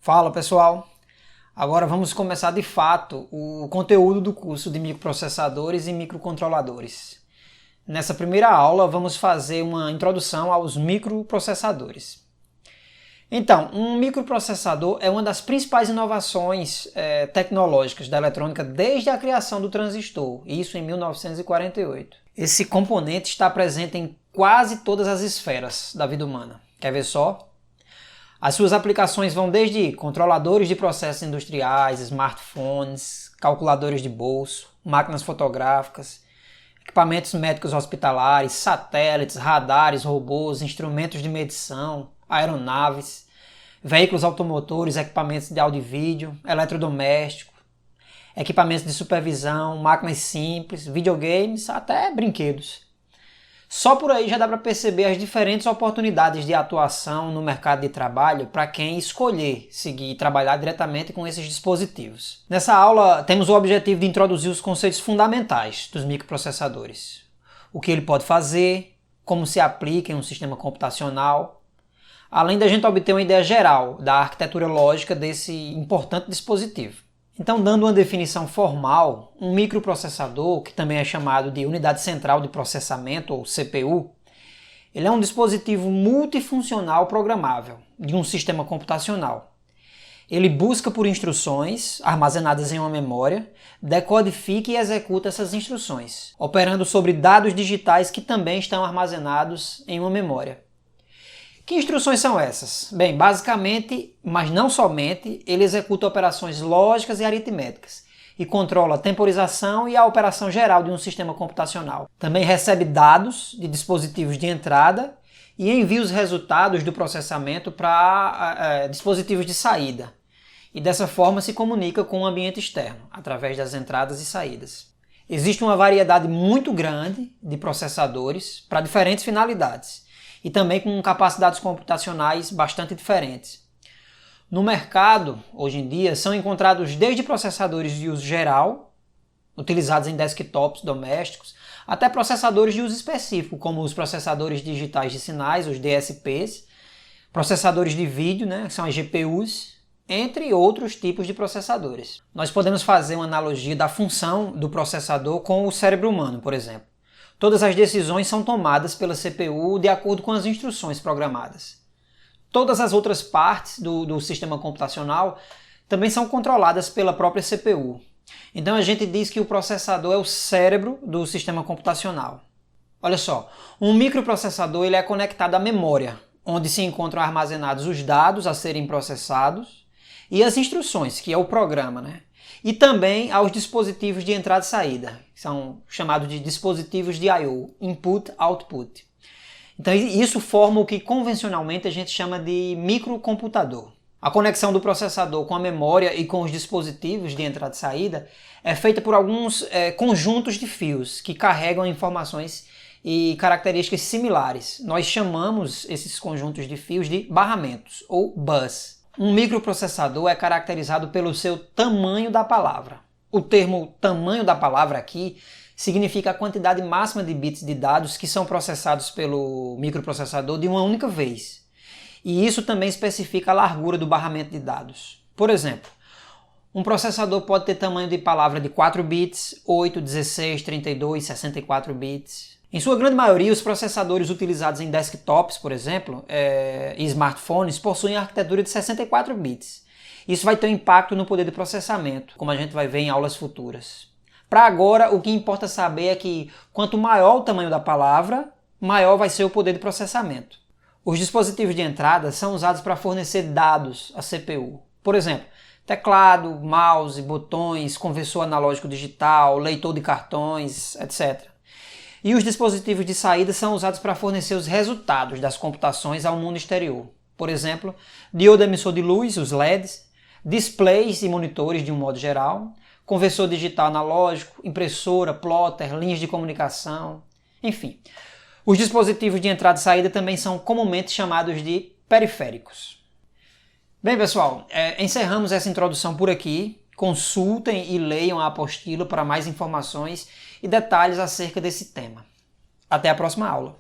Fala pessoal, agora vamos começar de fato o conteúdo do curso de microprocessadores e microcontroladores. Nessa primeira aula vamos fazer uma introdução aos microprocessadores. Então, um microprocessador é uma das principais inovações tecnológicas da eletrônica desde a criação do transistor, isso em 1948. Esse componente está presente em quase todas as esferas da vida humana. Quer ver só? As suas aplicações vão desde controladores de processos industriais, smartphones, calculadores de bolso, máquinas fotográficas, equipamentos médicos hospitalares, satélites, radares, robôs, instrumentos de medição, aeronaves, veículos automotores, equipamentos de áudio e vídeo, eletrodoméstico, equipamentos de supervisão, máquinas simples, videogames, até brinquedos. Só por aí já dá para perceber as diferentes oportunidades de atuação no mercado de trabalho para quem escolher seguir e trabalhar diretamente com esses dispositivos. Nessa aula temos o objetivo de introduzir os conceitos fundamentais dos microprocessadores. O que ele pode fazer, como se aplica em um sistema computacional, além da gente obter uma ideia geral da arquitetura lógica desse importante dispositivo. Então, dando uma definição formal, um microprocessador, que também é chamado de unidade central de processamento, ou CPU, ele é um dispositivo multifuncional programável de um sistema computacional. Ele busca por instruções armazenadas em uma memória, decodifica e executa essas instruções, operando sobre dados digitais que também estão armazenados em uma memória. Que instruções são essas? Bem, basicamente, mas não somente, ele executa operações lógicas e aritméticas e controla a temporização e a operação geral de um sistema computacional. Também recebe dados de dispositivos de entrada e envia os resultados do processamento para dispositivos de saída. E dessa forma se comunica com o ambiente externo, através das entradas e saídas. Existe uma variedade muito grande de processadores para diferentes finalidades e também com capacidades computacionais bastante diferentes. No mercado, hoje em dia, são encontrados desde processadores de uso geral, utilizados em desktops domésticos, até processadores de uso específico, como os processadores digitais de sinais, os DSPs, processadores de vídeo, que são as GPUs, entre outros tipos de processadores. Nós podemos fazer uma analogia da função do processador com o cérebro humano, por exemplo. Todas as decisões são tomadas pela CPU de acordo com as instruções programadas. Todas as outras partes do sistema computacional também são controladas pela própria CPU. Então a gente diz que o processador é o cérebro do sistema computacional. Olha só, um microprocessador ele é conectado à memória, onde se encontram armazenados os dados a serem processados e as instruções, que é o programa, e também aos dispositivos de entrada e saída, que são chamados de dispositivos de I/O, Input Output. Então isso forma o que convencionalmente a gente chama de microcomputador. A conexão do processador com a memória e com os dispositivos de entrada e saída é feita por alguns conjuntos de fios que carregam informações e características similares. Nós chamamos esses conjuntos de fios de barramentos, ou bus. Um microprocessador é caracterizado pelo seu tamanho da palavra. O termo tamanho da palavra aqui significa a quantidade máxima de bits de dados que são processados pelo microprocessador de uma única vez. E isso também especifica a largura do barramento de dados. Por exemplo, um processador pode ter tamanho de palavra de 4 bits, 8, 16, 32, 64 bits. Em sua grande maioria, os processadores utilizados em desktops, por exemplo, e smartphones, possuem arquitetura de 64 bits. Isso vai ter um impacto no poder de processamento, como a gente vai ver em aulas futuras. Para agora, o que importa saber é que quanto maior o tamanho da palavra, maior vai ser o poder de processamento. Os dispositivos de entrada são usados para fornecer dados à CPU. Por exemplo, teclado, mouse, botões, conversor analógico digital, leitor de cartões, etc. E os dispositivos de saída são usados para fornecer os resultados das computações ao mundo exterior. Por exemplo, diodo emissor de luz, os LEDs, displays e monitores de um modo geral, conversor digital analógico, impressora, plotter, linhas de comunicação, enfim. Os dispositivos de entrada e saída também são comumente chamados de periféricos. Bem, pessoal, encerramos essa introdução por aqui. Consultem e leiam a apostila para mais informações e detalhes acerca desse tema. Até a próxima aula.